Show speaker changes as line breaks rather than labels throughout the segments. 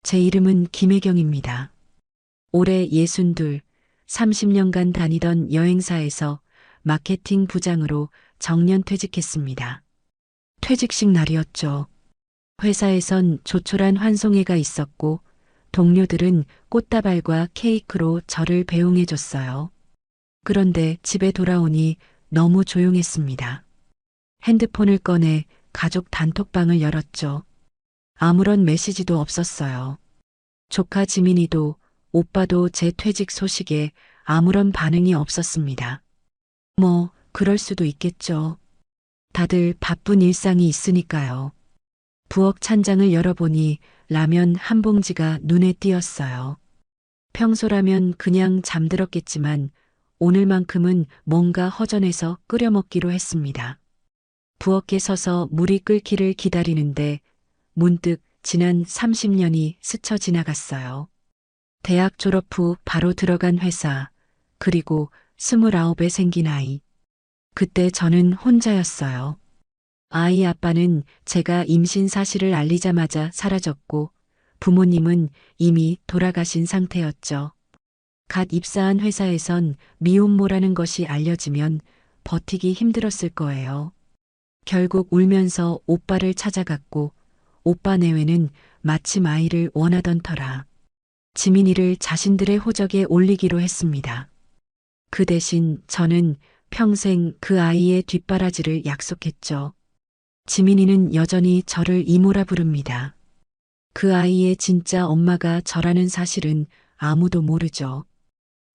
제 이름은 김혜경입니다. 올해 62, 30년간 다니던 여행사에서 마케팅 부장으로 정년 퇴직했습니다. 퇴직식 날이었죠. 회사에선 조촐한 환송회가 있었고 동료들은 꽃다발과 케이크로 저를 배웅해줬어요. 그런데 집에 돌아오니 너무 조용했습니다. 핸드폰을 꺼내 가족 단톡방을 열었죠. 아무런 메시지도 없었어요. 조카 지민이도 오빠도 제 퇴직 소식에 아무런 반응이 없었습니다. 뭐, 그럴 수도 있겠죠. 다들 바쁜 일상이 있으니까요. 부엌 찬장을 열어보니 라면 한 봉지가 눈에 띄었어요. 평소라면 그냥 잠들었겠지만 오늘만큼은 뭔가 허전해서 끓여 먹기로 했습니다. 부엌에 서서 물이 끓기를 기다리는데 문득 지난 30년이 스쳐 지나갔어요. 대학 졸업 후 바로 들어간 회사, 그리고 29에 생긴 아이. 그때 저는 혼자였어요. 아이 아빠는 제가 임신 사실을 알리자마자 사라졌고 부모님은 이미 돌아가신 상태였죠. 갓 입사한 회사에선 미혼모라는 것이 알려지면 버티기 힘들었을 거예요. 결국 울면서 오빠를 찾아갔고 오빠 내외는 마침 아이를 원하던 터라 지민이를 자신들의 호적에 올리기로 했습니다. 그 대신 저는 평생 그 아이의 뒷바라지를 약속했죠. 지민이는 여전히 저를 이모라 부릅니다. 그 아이의 진짜 엄마가 저라는 사실은 아무도 모르죠.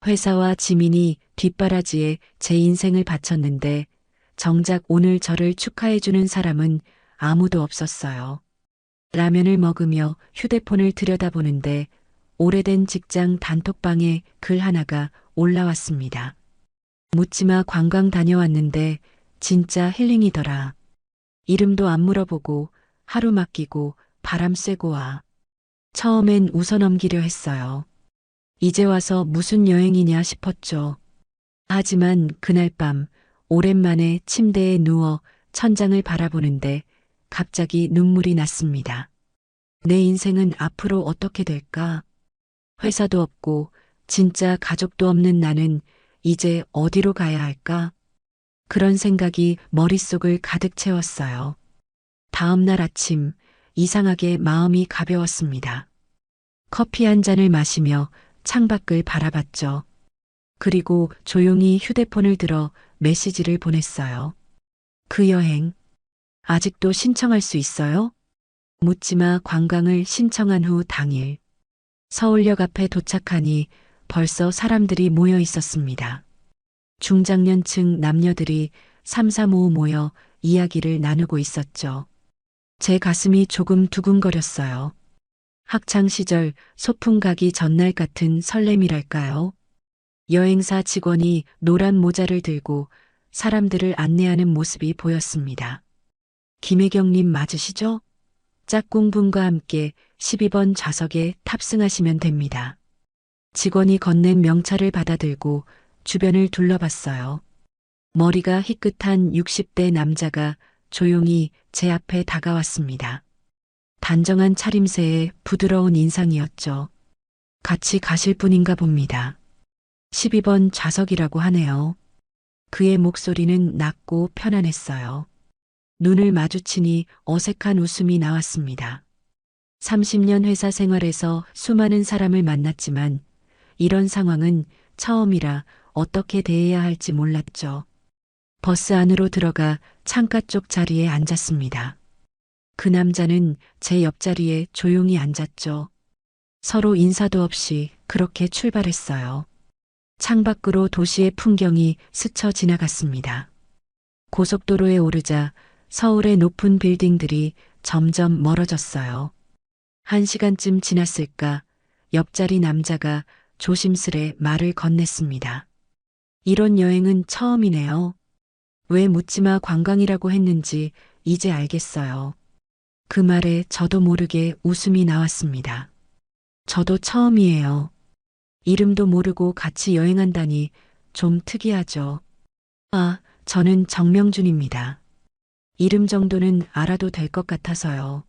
회사와 지민이 뒷바라지에 제 인생을 바쳤는데 정작 오늘 저를 축하해주는 사람은 아무도 없었어요. 라면을 먹으며 휴대폰을 들여다보는데 오래된 직장 단톡방에 글 하나가 올라왔습니다. 묻지마 관광 다녀왔는데 진짜 힐링이더라. 이름도 안 물어보고 하루 맡기고 바람 쐬고 와. 처음엔 웃어넘기려 했어요. 이제 와서 무슨 여행이냐 싶었죠. 하지만 그날 밤 오랜만에 침대에 누워 천장을 바라보는데 갑자기 눈물이 났습니다. 내 인생은 앞으로 어떻게 될까? 회사도 없고 진짜 가족도 없는 나는 이제 어디로 가야 할까? 그런 생각이 머릿속을 가득 채웠어요. 다음 날 아침 이상하게 마음이 가벼웠습니다. 커피 한 잔을 마시며 창밖을 바라봤죠. 그리고 조용히 휴대폰을 들어 메시지를 보냈어요. 그 여행 아직도 신청할 수 있어요? 묻지마 관광을 신청한 후 당일 서울역 앞에 도착하니 벌써 사람들이 모여 있었습니다. 중장년층 남녀들이 삼삼오오 모여 이야기를 나누고 있었죠. 제 가슴이 조금 두근거렸어요. 학창 시절 소풍 가기 전날 같은 설렘이랄까요? 여행사 직원이 노란 모자를 들고 사람들을 안내하는 모습이 보였습니다. 김혜경님 맞으시죠? 짝꿍분과 함께 12번 좌석에 탑승하시면 됩니다. 직원이 건넨 명찰을 받아들고 주변을 둘러봤어요. 머리가 희끗한 60대 남자가 조용히 제 앞에 다가왔습니다. 단정한 차림새에 부드러운 인상이었죠. 같이 가실 분인가 봅니다. 12번 좌석이라고 하네요. 그의 목소리는 낮고 편안했어요. 눈을 마주치니 어색한 웃음이 나왔습니다. 30년 회사 생활에서 수많은 사람을 만났지만 이런 상황은 처음이라 어떻게 대해야 할지 몰랐죠. 버스 안으로 들어가 창가 쪽 자리에 앉았습니다. 그 남자는 제 옆자리에 조용히 앉았죠. 서로 인사도 없이 그렇게 출발했어요. 창밖으로 도시의 풍경이 스쳐 지나갔습니다. 고속도로에 오르자 서울의 높은 빌딩들이 점점 멀어졌어요. 1시간쯤 지났을까 옆자리 남자가 조심스레 말을 건넸습니다. 이런 여행은 처음이네요. 왜 묻지마 관광이라고 했는지 이제 알겠어요. 그 말에 저도 모르게 웃음이 나왔습니다. 저도 처음이에요. 이름도 모르고 같이 여행한다니 좀 특이하죠. 아, 저는 정명준입니다. 이름 정도는 알아도 될 것 같아서요.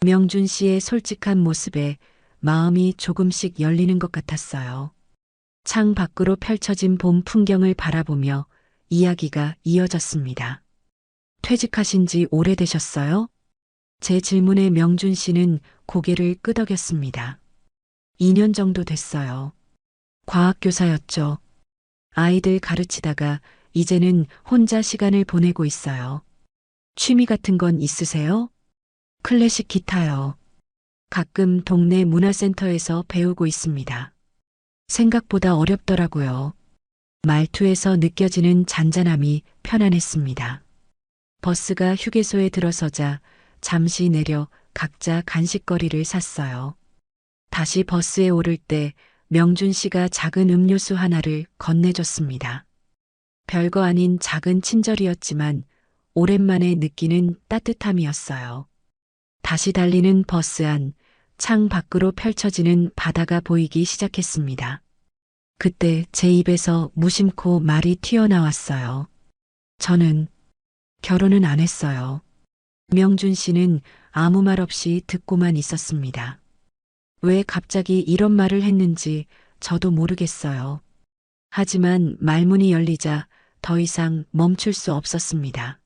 명준 씨의 솔직한 모습에 마음이 조금씩 열리는 것 같았어요. 창 밖으로 펼쳐진 봄 풍경을 바라보며 이야기가 이어졌습니다. 퇴직하신 지 오래되셨어요? 제 질문에 명준 씨는 고개를 끄덕였습니다. 2년 정도 됐어요. 과학교사였죠. 아이들 가르치다가 이제는 혼자 시간을 보내고 있어요. 취미 같은 건 있으세요? 클래식 기타요. 가끔 동네 문화센터에서 배우고 있습니다. 생각보다 어렵더라고요. 말투에서 느껴지는 잔잔함이 편안했습니다. 버스가 휴게소에 들어서자 잠시 내려 각자 간식거리를 샀어요. 다시 버스에 오를 때 명준 씨가 작은 음료수 하나를 건네줬습니다. 별거 아닌 작은 친절이었지만 오랜만에 느끼는 따뜻함이었어요. 다시 달리는 버스 안, 창 밖으로 펼쳐지는 바다가 보이기 시작했습니다. 그때 제 입에서 무심코 말이 튀어나왔어요. 저는 결혼은 안 했어요. 명준 씨는 아무 말 없이 듣고만 있었습니다. 왜 갑자기 이런 말을 했는지 저도 모르겠어요. 하지만 말문이 열리자 더 이상 멈출 수 없었습니다.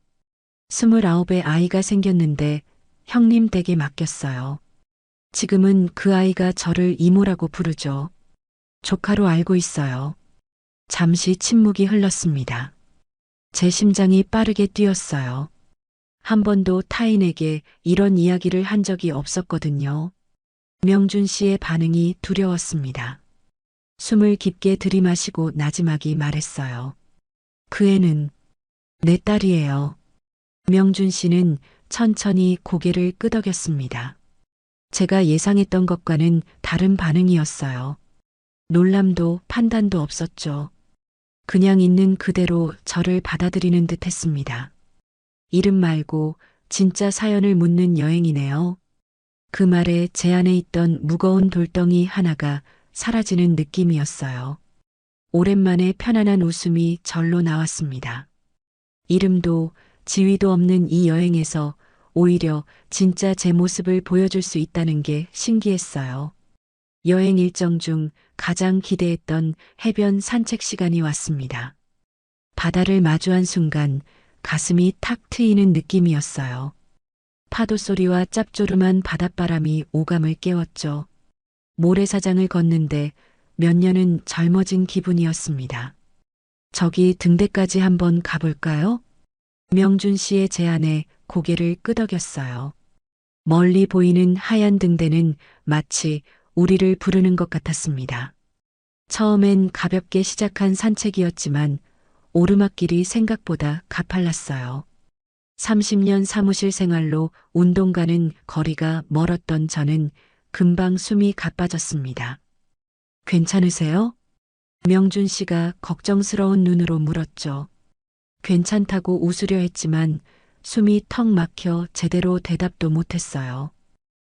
29에 아이가 생겼는데 형님 댁에 맡겼어요. 지금은 그 아이가 저를 이모라고 부르죠. 조카로 알고 있어요. 잠시 침묵이 흘렀습니다. 제 심장이 빠르게 뛰었어요. 한 번도 타인에게 이런 이야기를 한 적이 없었거든요. 명준 씨의 반응이 두려웠습니다. 숨을 깊게 들이마시고 나지막이 말했어요. 그 애는 내 딸이에요. 명준 씨는 천천히 고개를 끄덕였습니다. 제가 예상했던 것과는 다른 반응이었어요. 놀람도 판단도 없었죠. 그냥 있는 그대로 저를 받아들이는 듯 했습니다. 이름 말고 진짜 사연을 묻는 여행이네요. 그 말에 제 안에 있던 무거운 돌덩이 하나가 사라지는 느낌이었어요. 오랜만에 편안한 웃음이 절로 나왔습니다. 이름도 지위도 없는 이 여행에서 오히려 진짜 제 모습을 보여줄 수 있다는 게 신기했어요. 여행 일정 중 가장 기대했던 해변 산책 시간이 왔습니다. 바다를 마주한 순간 가슴이 탁 트이는 느낌이었어요. 파도 소리와 짭조름한 바닷바람이 오감을 깨웠죠. 모래사장을 걷는데 몇 년은 젊어진 기분이었습니다. 저기 등대까지 한번 가볼까요? 명준 씨의 제안에 고개를 끄덕였어요. 멀리 보이는 하얀 등대는 마치 우리를 부르는 것 같았습니다. 처음엔 가볍게 시작한 산책이었지만 오르막길이 생각보다 가팔랐어요. 30년 사무실 생활로 운동 가는 거리가 멀었던 저는 금방 숨이 가빠졌습니다. 괜찮으세요? 명준 씨가 걱정스러운 눈으로 물었죠. 괜찮다고 웃으려 했지만 숨이 턱 막혀 제대로 대답도 못했어요.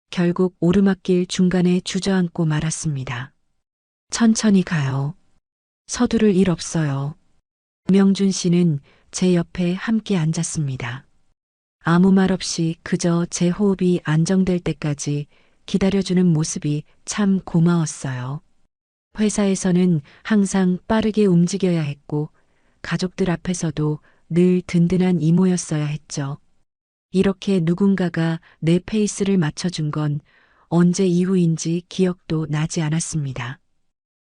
결국 오르막길 중간에 주저앉고 말았습니다. 천천히 가요. 서두를 일 없어요. 명준 씨는 제 옆에 함께 앉았습니다. 아무 말 없이 그저 제 호흡이 안정될 때까지 기다려주는 모습이 참 고마웠어요. 회사에서는 항상 빠르게 움직여야 했고 가족들 앞에서도 늘 든든한 이모였어야 했죠. 이렇게 누군가가 내 페이스를 맞춰준 건 언제 이후인지 기억도 나지 않았습니다.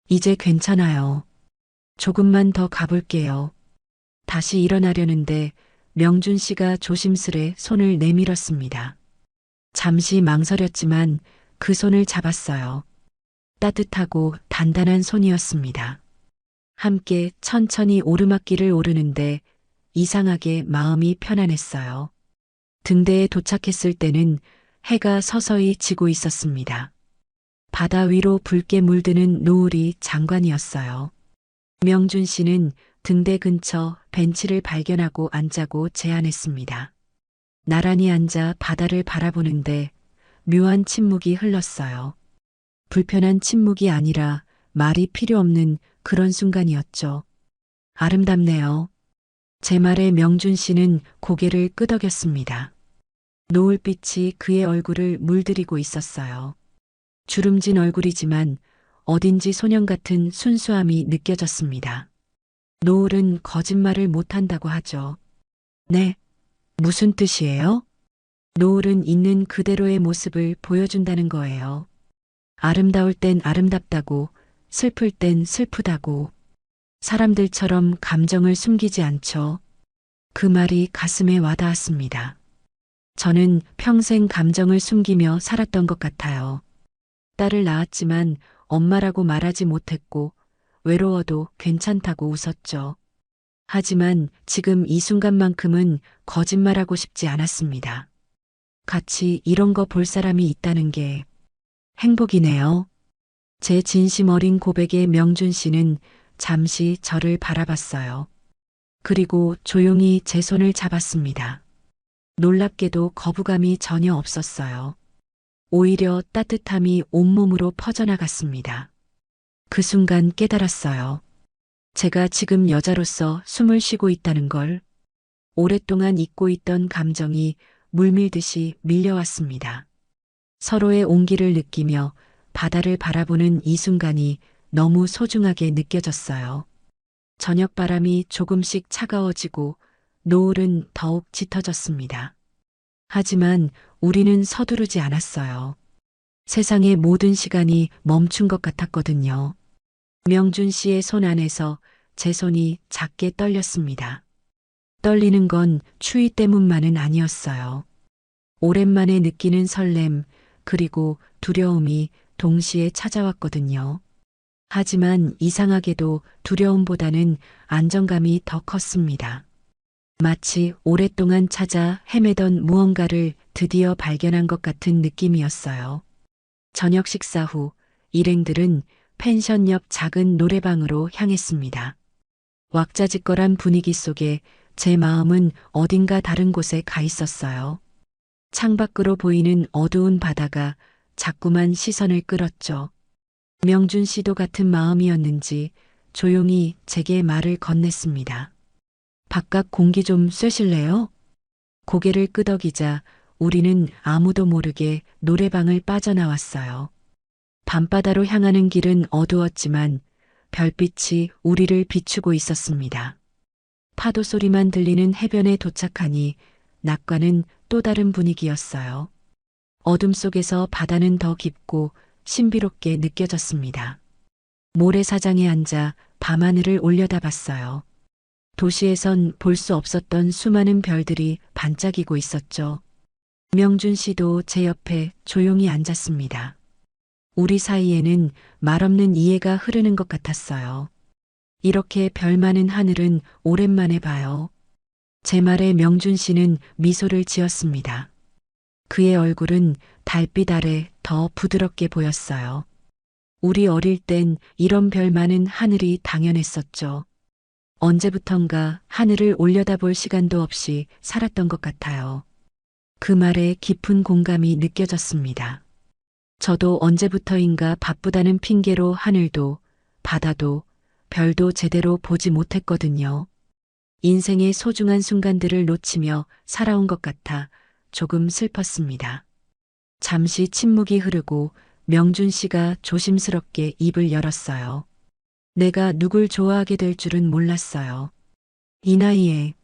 이제 괜찮아요. 조금만 더 가볼게요. 다시 일어나려는데 명준 씨가 조심스레 손을 내밀었습니다. 잠시 망설였지만 그 손을 잡았어요. 따뜻하고 단단한 손이었습니다. 함께 천천히 오르막길을 오르는데 이상하게 마음이 편안했어요. 등대에 도착했을 때는 해가 서서히 지고 있었습니다. 바다 위로 붉게 물드는 노을이 장관이었어요. 명준 씨는 등대 근처 벤치를 발견하고 앉자고 제안했습니다. 나란히 앉아 바다를 바라보는데 묘한 침묵이 흘렀어요. 불편한 침묵이 아니라 말이 필요 없는 그런 순간이었죠. 아름답네요. 제 말에 명준 씨는 고개를 끄덕였습니다. 노을빛이 그의 얼굴을 물들이고 있었어요. 주름진 얼굴이지만 어딘지 소년 같은 순수함이 느껴졌습니다. 노을은 거짓말을 못한다고 하죠. 네, 무슨 뜻이에요? 노을은 있는 그대로의 모습을 보여준다는 거예요. 아름다울 땐 아름답다고, 슬플 땐 슬프다고, 사람들처럼 감정을 숨기지 않죠. 그 말이 가슴에 와닿았습니다. 저는 평생 감정을 숨기며 살았던 것 같아요. 딸을 낳았지만 엄마라고 말하지 못했고, 외로워도 괜찮다고 웃었죠. 하지만 지금 이 순간만큼은 거짓말하고 싶지 않았습니다. 같이 이런 거 볼 사람이 있다는 게 행복이네요. 제 진심 어린 고백에 명준 씨는 잠시 저를 바라봤어요. 그리고 조용히 제 손을 잡았습니다. 놀랍게도 거부감이 전혀 없었어요. 오히려 따뜻함이 온몸으로 퍼져나갔습니다. 그 순간 깨달았어요. 제가 지금 여자로서 숨을 쉬고 있다는 걸. 오랫동안 잊고 있던 감정이 물밀듯이 밀려왔습니다. 서로의 온기를 느끼며 바다를 바라보는 이 순간이 너무 소중하게 느껴졌어요. 저녁 바람이 조금씩 차가워지고 노을은 더욱 짙어졌습니다. 하지만 우리는 서두르지 않았어요. 세상의 모든 시간이 멈춘 것 같았거든요. 명준 씨의 손 안에서 제 손이 작게 떨렸습니다. 떨리는 건 추위 때문만은 아니었어요. 오랜만에 느끼는 설렘, 그리고 두려움이 동시에 찾아왔거든요. 하지만 이상하게도 두려움보다는 안정감이 더 컸습니다. 마치 오랫동안 찾아 헤매던 무언가를 드디어 발견한 것 같은 느낌이었어요. 저녁 식사 후 일행들은 펜션 옆 작은 노래방으로 향했습니다. 왁자지껄한 분위기 속에 제 마음은 어딘가 다른 곳에 가 있었어요. 창밖으로 보이는 어두운 바다가 자꾸만 시선을 끌었죠. 명준 씨도 같은 마음이었는지 조용히 제게 말을 건넸습니다. 바깥 공기 좀 쐬실래요? 고개를 끄덕이자 우리는 아무도 모르게 노래방을 빠져나왔어요. 밤바다로 향하는 길은 어두웠지만 별빛이 우리를 비추고 있었습니다. 파도 소리만 들리는 해변에 도착하니 낮과는 또 다른 분위기였어요. 어둠 속에서 바다는 더 깊고 신비롭게 느껴졌습니다. 모래사장에 앉아 밤하늘을 올려다봤어요. 도시에선 볼 수 없었던 수많은 별들이 반짝이고 있었죠. 명준 씨도 제 옆에 조용히 앉았습니다. 우리 사이에는 말없는 이해가 흐르는 것 같았어요. 이렇게 별 많은 하늘은 오랜만에 봐요. 제 말에 명준 씨는 미소를 지었습니다. 그의 얼굴은 달빛 아래 더 부드럽게 보였어요. 우리 어릴 땐 이런 별 많은 하늘이 당연했었죠. 언제부턴가 하늘을 올려다볼 시간도 없이 살았던 것 같아요. 그 말에 깊은 공감이 느껴졌습니다. 저도 언제부터인가 바쁘다는 핑계로 하늘도, 바다도, 별도 제대로 보지 못했거든요. 인생의 소중한 순간들을 놓치며 살아온 것 같아 조금 슬펐습니다. 잠시 침묵이 흐르고 명준 씨가 조심스럽게 입을 열었어요. 내가 누굴 좋아하게 될 줄은 몰랐어요. 이 나이에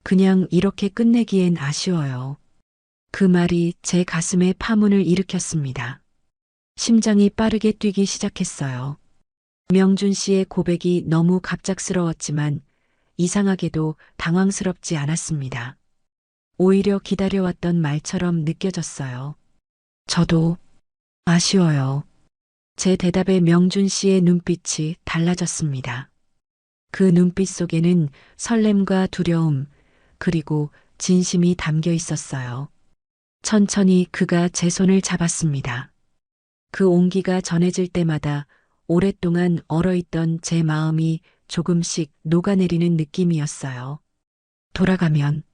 그냥 이렇게 끝내기엔 아쉬워요. 그 말이 제 가슴에 파문을 일으켰습니다. 심장이 빠르게 뛰기 시작했어요. 명준 씨의 고백이 너무 갑작스러웠지만 이상하게도 당황스럽지 않았습니다. 오히려 기다려왔던 말처럼 느껴졌어요. 저도 아쉬워요. 제 대답에 명준 씨의 눈빛이 달라졌습니다. 그 눈빛 속에는 설렘과 두려움, 그리고 진심이 담겨 있었어요. 천천히 그가 제 손을 잡았습니다. 그 온기가 전해질 때마다 오랫동안 얼어있던 제 마음이 조금씩 녹아내리는 느낌이었어요. 돌아가면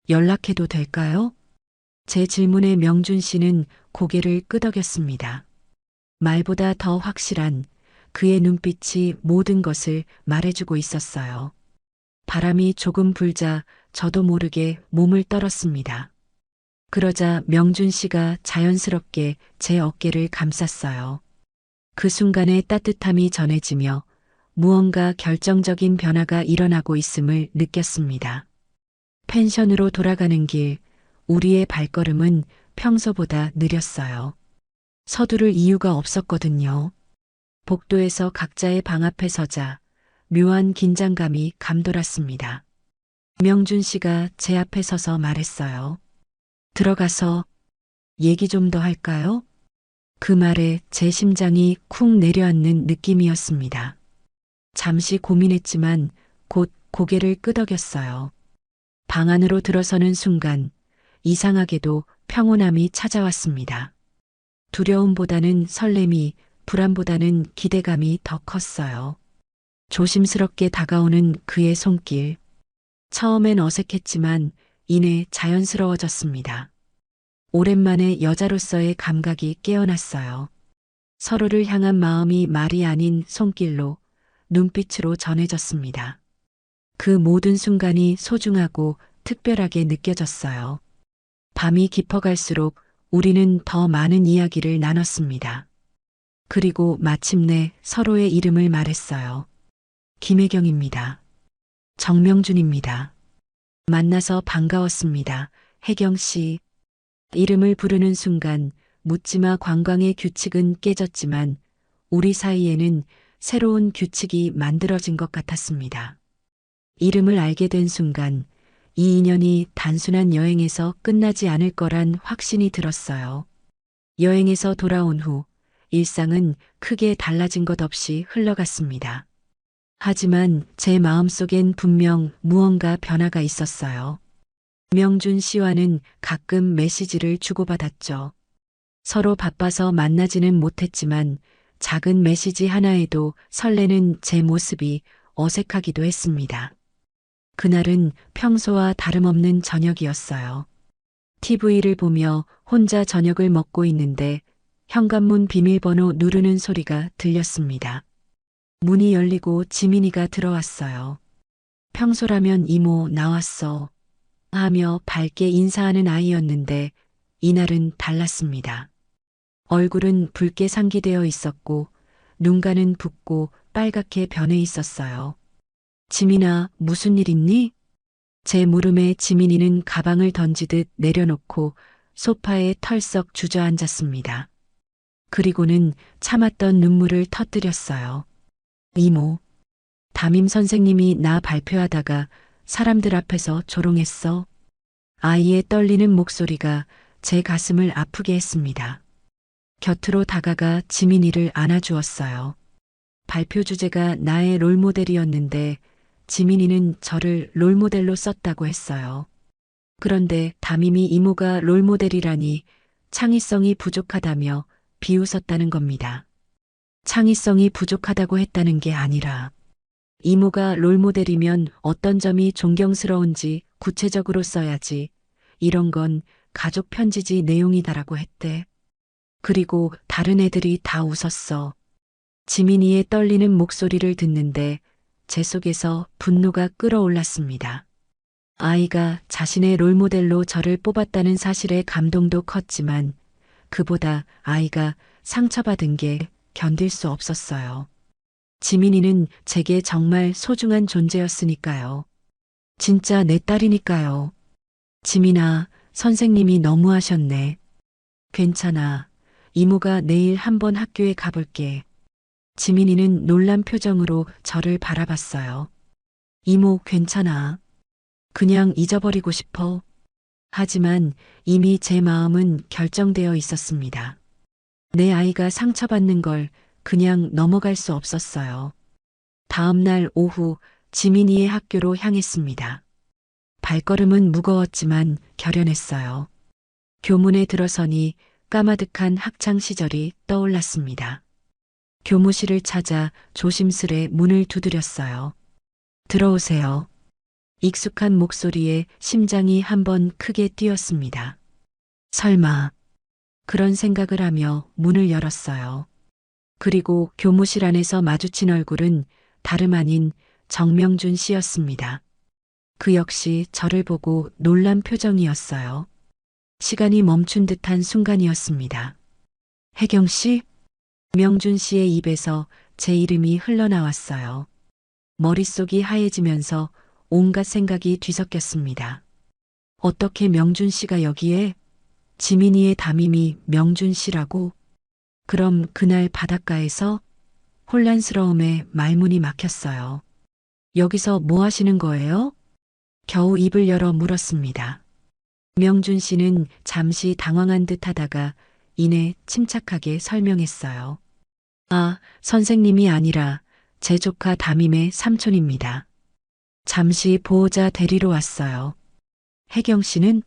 연락해도 될까요? 제 질문에 명준 씨는 고개를 끄덕였습니다. 말보다 더 확실한 그의 눈빛이 모든 것을 말해주고 있었어요. 바람이 조금 불자 저도 모르게 몸을 떨었습니다. 그러자 명준 씨가 자연스럽게 제 어깨를 감쌌어요. 그 순간에 따뜻함이 전해지며 무언가 결정적인 변화가 일어나고 있음을 느꼈습니다. 펜션으로 돌아가는 길, 우리의 발걸음은 평소보다 느렸어요. 서두를 이유가 없었거든요. 복도에서 각자의 방 앞에 서자 묘한 긴장감이 감돌았습니다. 명준 씨가 제 앞에 서서 말했어요. 들어가서 얘기 좀 더 할까요? 그 말에 제 심장이 쿵 내려앉는 느낌이었습니다. 잠시 고민했지만 곧 고개를 끄덕였어요. 방 안으로 들어서는 순간 이상하게도 평온함이 찾아왔습니다. 두려움보다는 설렘이, 불안보다는 기대감이 더 컸어요. 조심스럽게 다가오는 그의 손길. 처음엔 어색했지만 이내 자연스러워졌습니다. 오랜만에 여자로서의 감각이 깨어났어요. 서로를 향한 마음이 말이 아닌 손길로, 눈빛으로 전해졌습니다. 그 모든 순간이 소중하고 특별하게 느껴졌어요. 밤이 깊어갈수록 우리는 더 많은 이야기를 나눴습니다. 그리고 마침내 서로의 이름을 말했어요. 김혜경입니다. 정명준입니다. 만나서 반가웠습니다. 혜경 씨. 이름을 부르는 순간 묻지마 관광의 규칙은 깨졌지만 우리 사이에는 새로운 규칙이 만들어진 것 같았습니다. 이름을 알게 된 순간 이 인연이 단순한 여행에서 끝나지 않을 거란 확신이 들었어요. 여행에서 돌아온 후 일상은 크게 달라진 것 없이 흘러갔습니다. 하지만 제 마음속엔 분명 무언가 변화가 있었어요. 명준 씨와는 가끔 메시지를 주고받았죠. 서로 바빠서 만나지는 못했지만 작은 메시지 하나에도 설레는 제 모습이 어색하기도 했습니다. 그날은 평소와 다름없는 저녁이었어요. TV를 보며 혼자 저녁을 먹고 있는데 현관문 비밀번호 누르는 소리가 들렸습니다. 문이 열리고 지민이가 들어왔어요. 평소라면 이모 나왔어 하며 밝게 인사하는 아이였는데 이날은 달랐습니다. 얼굴은 붉게 상기되어 있었고 눈가는 붓고 빨갛게 변해 있었어요. 지민아, 무슨 일 있니? 제 물음에 지민이는 가방을 던지듯 내려놓고 소파에 털썩 주저앉았습니다. 그리고는 참았던 눈물을 터뜨렸어요. 이모, 담임 선생님이 나 발표하다가 사람들 앞에서 조롱했어. 아이의 떨리는 목소리가 제 가슴을 아프게 했습니다. 곁으로 다가가 지민이를 안아주었어요. 발표 주제가 나의 롤모델이었는데 지민이는 저를 롤모델로 썼다고 했어요. 그런데 담임이 이모가 롤모델이라니 창의성이 부족하다며 비웃었다는 겁니다. 창의성이 부족하다고 했다는 게 아니라 이모가 롤모델이면 어떤 점이 존경스러운지 구체적으로 써야지. 이런 건 가족 편지지 내용이다라고 했대. 그리고 다른 애들이 다 웃었어. 지민이의 떨리는 목소리를 듣는데 제 속에서 분노가 끓어올랐습니다. 아이가 자신의 롤모델로 저를 뽑았다는 사실에 감동도 컸지만 그보다 아이가 상처받은 게 견딜 수 없었어요. 지민이는 제게 정말 소중한 존재였으니까요. 진짜 내 딸이니까요. 지민아, 선생님이 너무하셨네. 괜찮아. 이모가 내일 한번 학교에 가볼게. 지민이는 놀란 표정으로 저를 바라봤어요. 이모, 괜찮아. 그냥 잊어버리고 싶어. 하지만 이미 제 마음은 결정되어 있었습니다. 내 아이가 상처받는 걸 그냥 넘어갈 수 없었어요. 다음 날 오후 지민이의 학교로 향했습니다. 발걸음은 무거웠지만 결연했어요. 교문에 들어서니 까마득한 학창 시절이 떠올랐습니다. 교무실을 찾아 조심스레 문을 두드렸어요. 들어오세요. 익숙한 목소리에 심장이 한번 크게 뛰었습니다. 설마 그런 생각을 하며 문을 열었어요. 그리고 교무실 안에서 마주친 얼굴은 다름 아닌 정명준 씨였습니다. 그 역시 저를 보고 놀란 표정이었어요. 시간이 멈춘 듯한 순간이었습니다. 혜경 씨? 명준 씨의 입에서 제 이름이 흘러나왔어요. 머릿속이 하얘지면서 온갖 생각이 뒤섞였습니다. 어떻게 명준 씨가 여기에? 지민이의 담임이 명준 씨라고? 그럼 그날 바닷가에서? 혼란스러움에 말문이 막혔어요. 여기서 뭐 하시는 거예요? 겨우 입을 열어 물었습니다. 명준 씨는 잠시 당황한 듯 하다가 이내 침착하게 설명했어요. 아, 선생님이 아니라 제 조카 담임의 삼촌입니다. 잠시 보호자 데리러 왔어요. 혜경 씨는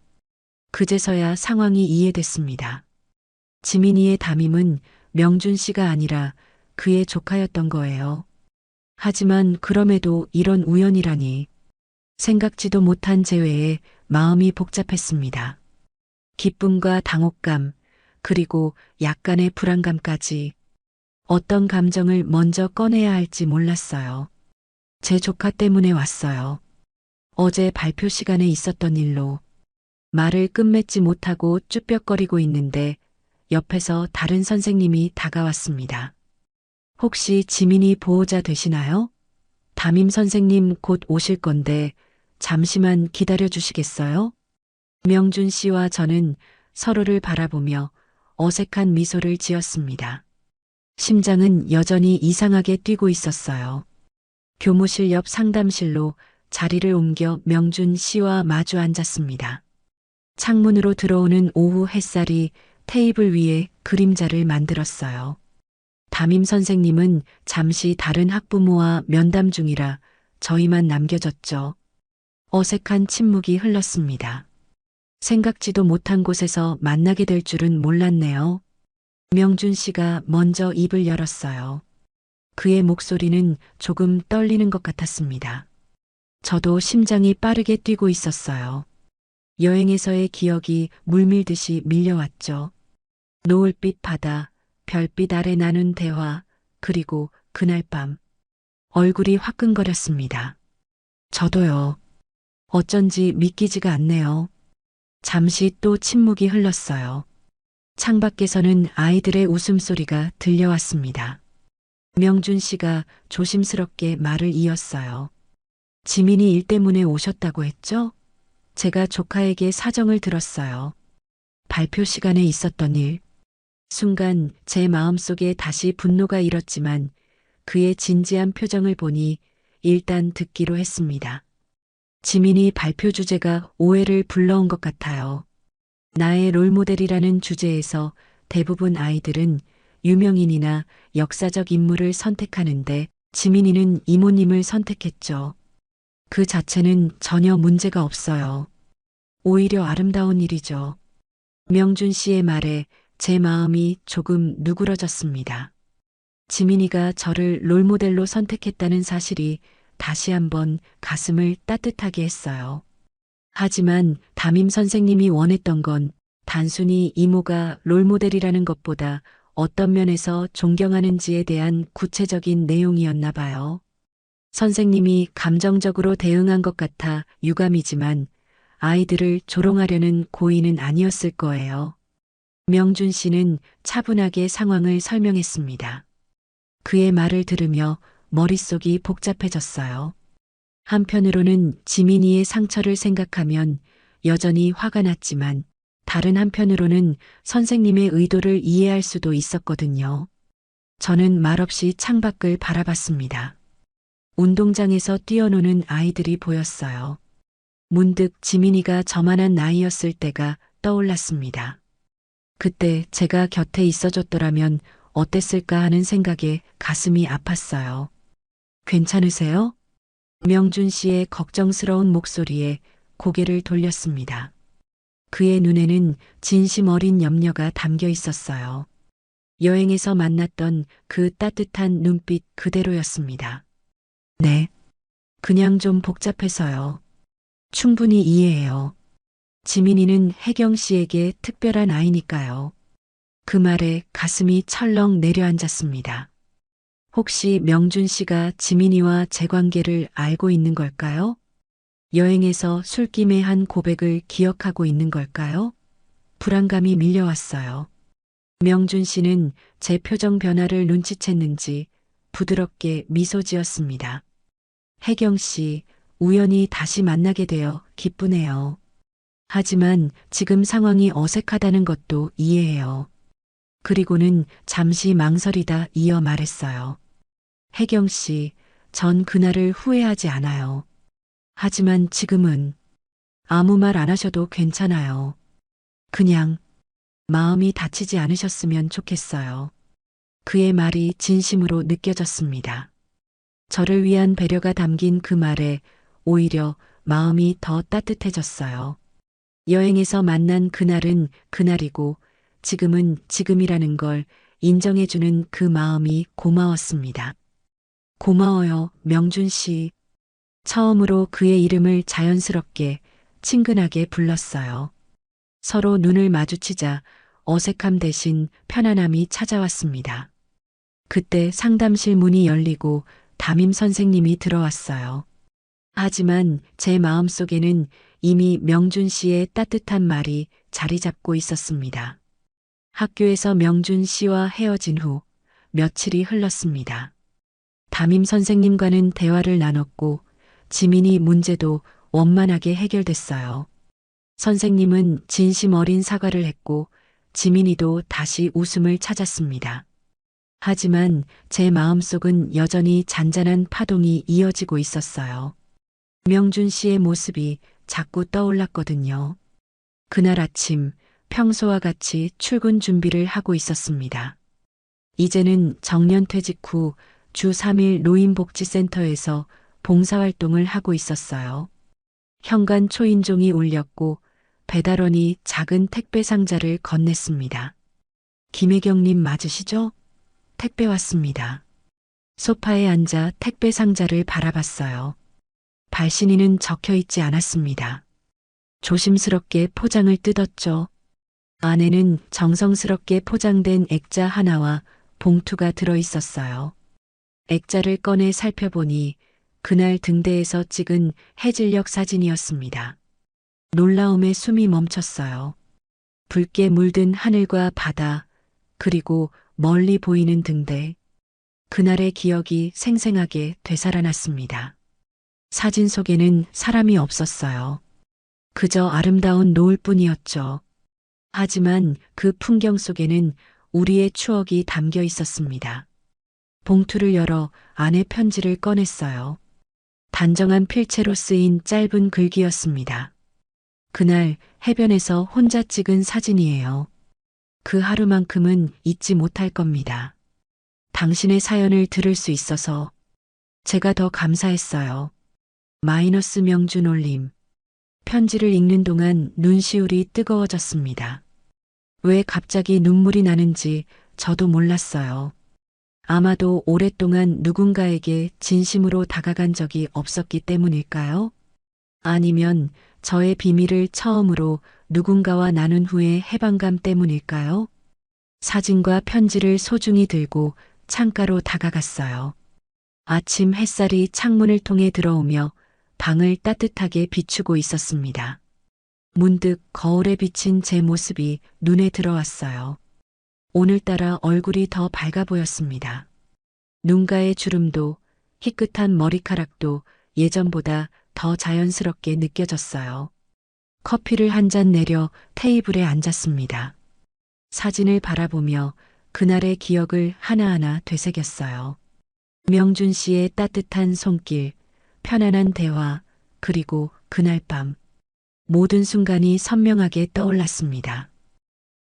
그제서야 상황이 이해됐습니다. 지민이의 담임은 명준 씨가 아니라 그의 조카였던 거예요. 하지만 그럼에도 이런 우연이라니. 생각지도 못한 재회에 마음이 복잡했습니다. 기쁨과 당혹감, 그리고 약간의 불안감까지. 어떤 감정을 먼저 꺼내야 할지 몰랐어요. 제 조카 때문에 왔어요. 어제 발표 시간에 있었던 일로. 말을 끝맺지 못하고 쭈뼛거리고 있는데 옆에서 다른 선생님이 다가왔습니다. 혹시 지민이 보호자 되시나요? 담임 선생님 곧 오실 건데 잠시만 기다려 주시겠어요? 명준 씨와 저는 서로를 바라보며 어색한 미소를 지었습니다. 심장은 여전히 이상하게 뛰고 있었어요. 교무실 옆 상담실로 자리를 옮겨 명준 씨와 마주 앉았습니다. 창문으로 들어오는 오후 햇살이 테이블 위에 그림자를 만들었어요. 담임 선생님은 잠시 다른 학부모와 면담 중이라 저희만 남겨졌죠. 어색한 침묵이 흘렀습니다. 생각지도 못한 곳에서 만나게 될 줄은 몰랐네요. 명준 씨가 먼저 입을 열었어요. 그의 목소리는 조금 떨리는 것 같았습니다. 저도 심장이 빠르게 뛰고 있었어요. 여행에서의 기억이 물밀듯이 밀려왔죠. 노을빛 바다, 별빛 아래 나눈 대화, 그리고 그날 밤. 얼굴이 화끈거렸습니다. 저도요. 어쩐지 믿기지가 않네요. 잠시 또 침묵이 흘렀어요. 창밖에서는 아이들의 웃음소리가 들려왔습니다. 명준 씨가 조심스럽게 말을 이었어요. 지민이 일 때문에 오셨다고 했죠? 제가 조카에게 사정을 들었어요. 발표 시간에 있었던 일. 순간 제 마음속에 다시 분노가 일었지만 그의 진지한 표정을 보니 일단 듣기로 했습니다. 지민이 발표 주제가 오해를 불러온 것 같아요. 나의 롤모델이라는 주제에서 대부분 아이들은 유명인이나 역사적 인물을 선택하는데 지민이는 이모님을 선택했죠. 그 자체는 전혀 문제가 없어요. 오히려 아름다운 일이죠. 명준 씨의 말에 제 마음이 조금 누그러졌습니다. 지민이가 저를 롤모델로 선택했다는 사실이 다시 한번 가슴을 따뜻하게 했어요. 하지만 담임 선생님이 원했던 건 단순히 이모가 롤모델이라는 것보다 어떤 면에서 존경하는지에 대한 구체적인 내용이었나 봐요. 선생님이 감정적으로 대응한 것 같아 유감이지만 아이들을 조롱하려는 고의는 아니었을 거예요. 명준 씨는 차분하게 상황을 설명했습니다. 그의 말을 들으며 머릿속이 복잡해졌어요. 한편으로는 지민이의 상처를 생각하면 여전히 화가 났지만 다른 한편으로는 선생님의 의도를 이해할 수도 있었거든요. 저는 말없이 창밖을 바라봤습니다. 운동장에서 뛰어노는 아이들이 보였어요. 문득 지민이가 저만한 나이였을 때가 떠올랐습니다. 그때 제가 곁에 있어줬더라면 어땠을까 하는 생각에 가슴이 아팠어요. 괜찮으세요? 명준 씨의 걱정스러운 목소리에 고개를 돌렸습니다. 그의 눈에는 진심 어린 염려가 담겨 있었어요. 여행에서 만났던 그 따뜻한 눈빛 그대로였습니다. 네. 그냥 좀 복잡해서요. 충분히 이해해요. 지민이는 혜경 씨에게 특별한 아이니까요. 그 말에 가슴이 철렁 내려앉았습니다. 혹시 명준 씨가 지민이와 제 관계를 알고 있는 걸까요? 여행에서 술김에 한 고백을 기억하고 있는 걸까요? 불안감이 밀려왔어요. 명준 씨는 제 표정 변화를 눈치챘는지 부드럽게 미소 지었습니다. 혜경 씨, 우연히 다시 만나게 되어 기쁘네요. 하지만 지금 상황이 어색하다는 것도 이해해요. 그리고는 잠시 망설이다 이어 말했어요. 혜경 씨, 전 그날을 후회하지 않아요. 하지만 지금은 아무 말 안 하셔도 괜찮아요. 그냥 마음이 다치지 않으셨으면 좋겠어요. 그의 말이 진심으로 느껴졌습니다. 저를 위한 배려가 담긴 그 말에 오히려 마음이 더 따뜻해졌어요. 여행에서 만난 그날은 그날이고 지금은 지금이라는 걸 인정해주는 그 마음이 고마웠습니다. 고마워요, 명준 씨. 처음으로 그의 이름을 자연스럽게 친근하게 불렀어요. 서로 눈을 마주치자 어색함 대신 편안함이 찾아왔습니다. 그때 상담실 문이 열리고 담임 선생님이 들어왔어요. 하지만 제 마음속에는 이미 명준 씨의 따뜻한 말이 자리 잡고 있었습니다. 학교에서 명준 씨와 헤어진 후 며칠이 흘렀습니다. 담임 선생님과는 대화를 나눴고 지민이 문제도 원만하게 해결됐어요. 선생님은 진심 어린 사과를 했고 지민이도 다시 웃음을 찾았습니다. 하지만 제 마음속은 여전히 잔잔한 파동이 이어지고 있었어요. 명준 씨의 모습이 자꾸 떠올랐거든요. 그날 아침 평소와 같이 출근 준비를 하고 있었습니다. 이제는 정년퇴직 후 주 3일 노인복지센터에서 봉사활동을 하고 있었어요. 현관 초인종이 울렸고 배달원이 작은 택배 상자를 건넸습니다. 김혜경님 맞으시죠? 택배 왔습니다. 소파에 앉아 택배 상자를 바라봤어요. 발신인은 적혀 있지 않았습니다. 조심스럽게 포장을 뜯었죠. 안에는 정성스럽게 포장된 액자 하나와 봉투가 들어 있었어요. 액자를 꺼내 살펴보니 그날 등대에서 찍은 해질녘 사진이었습니다. 놀라움에 숨이 멈췄어요. 붉게 물든 하늘과 바다, 그리고 멀리 보이는 등대. 그날의 기억이 생생하게 되살아났습니다. 사진 속에는 사람이 없었어요. 그저 아름다운 노을뿐이었죠. 하지만 그 풍경 속에는 우리의 추억이 담겨 있었습니다. 봉투를 열어 안에 편지를 꺼냈어요. 단정한 필체로 쓰인 짧은 글귀였습니다. 그날 해변에서 혼자 찍은 사진이에요. 그 하루만큼은 잊지 못할 겁니다. 당신의 사연을 들을 수 있어서 제가 더 감사했어요. 마이너스 명준 올림. 편지를 읽는 동안 눈시울이 뜨거워졌습니다. 왜 갑자기 눈물이 나는지 저도 몰랐어요. 아마도 오랫동안 누군가에게 진심으로 다가간 적이 없었기 때문일까요? 아니면 저의 비밀을 처음으로 누군가와 나눈 후의 해방감 때문일까요? 사진과 편지를 소중히 들고 창가로 다가갔어요. 아침 햇살이 창문을 통해 들어오며 방을 따뜻하게 비추고 있었습니다. 문득 거울에 비친 제 모습이 눈에 들어왔어요. 오늘따라 얼굴이 더 밝아 보였습니다. 눈가의 주름도 희끗한 머리카락도 예전보다 더 자연스럽게 느껴졌어요. 커피를 한 잔 내려 테이블에 앉았습니다. 사진을 바라보며 그날의 기억을 하나하나 되새겼어요. 명준 씨의 따뜻한 손길, 편안한 대화, 그리고 그날 밤 모든 순간이 선명하게 떠올랐습니다.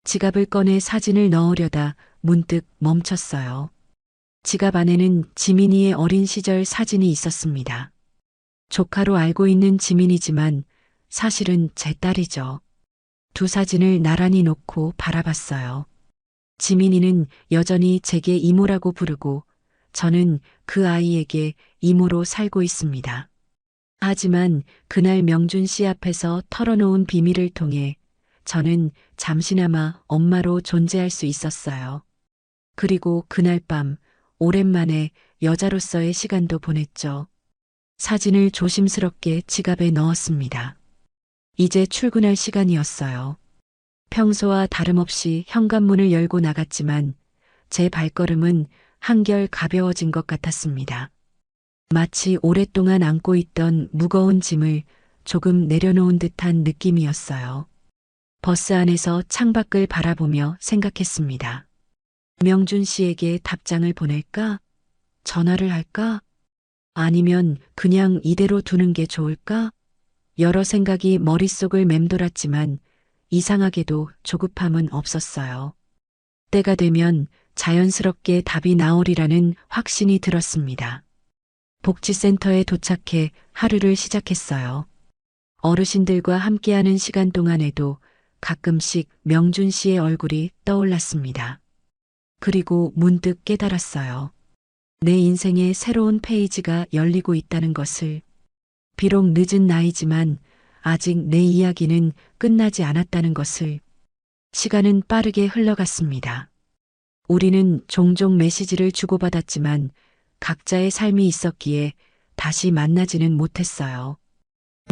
지갑을 꺼내 사진을 넣으려다 문득 멈췄어요. 지갑 안에는 지민이의 어린 시절 사진이 있었습니다. 조카로 알고 있는 지민이지만 사실은 제 딸이죠. 두 사진을 나란히 놓고 바라봤어요. 지민이는 여전히 제게 이모라고 부르고 저는 그 아이에게 이모로 살고 있습니다. 하지만 그날 명준 씨 앞에서 털어놓은 비밀을 통해 저는 잠시나마 엄마로 존재할 수 있었어요. 그리고 그날 밤 오랜만에 여자로서의 시간도 보냈죠. 사진을 조심스럽게 지갑에 넣었습니다. 이제 출근할 시간이었어요. 평소와 다름없이 현관문을 열고 나갔지만 제 발걸음은 한결 가벼워진 것 같았습니다. 마치 오랫동안 안고 있던 무거운 짐을 조금 내려놓은 듯한 느낌이었어요. 버스 안에서 창밖을 바라보며 생각했습니다. 명준 씨에게 답장을 보낼까? 전화를 할까? 아니면 그냥 이대로 두는 게 좋을까? 여러 생각이 머릿속을 맴돌았지만 이상하게도 조급함은 없었어요. 때가 되면 자연스럽게 답이 나오리라는 확신이 들었습니다. 복지센터에 도착해 하루를 시작했어요. 어르신들과 함께하는 시간 동안에도 가끔씩 명준 씨의 얼굴이 떠올랐습니다. 그리고 문득 깨달았어요. 내 인생의 새로운 페이지가 열리고 있다는 것을. 비록 늦은 나이지만 아직 내 이야기는 끝나지 않았다는 것을. 시간은 빠르게 흘러갔습니다. 우리는 종종 메시지를 주고받았지만 각자의 삶이 있었기에 다시 만나지는 못했어요.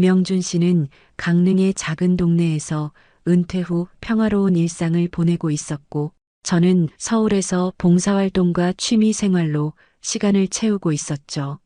명준 씨는 강릉의 작은 동네에서 은퇴 후 평화로운 일상을 보내고 있었고, 저는 서울에서 봉사활동과 취미 생활로 시간을 채우고 있었죠.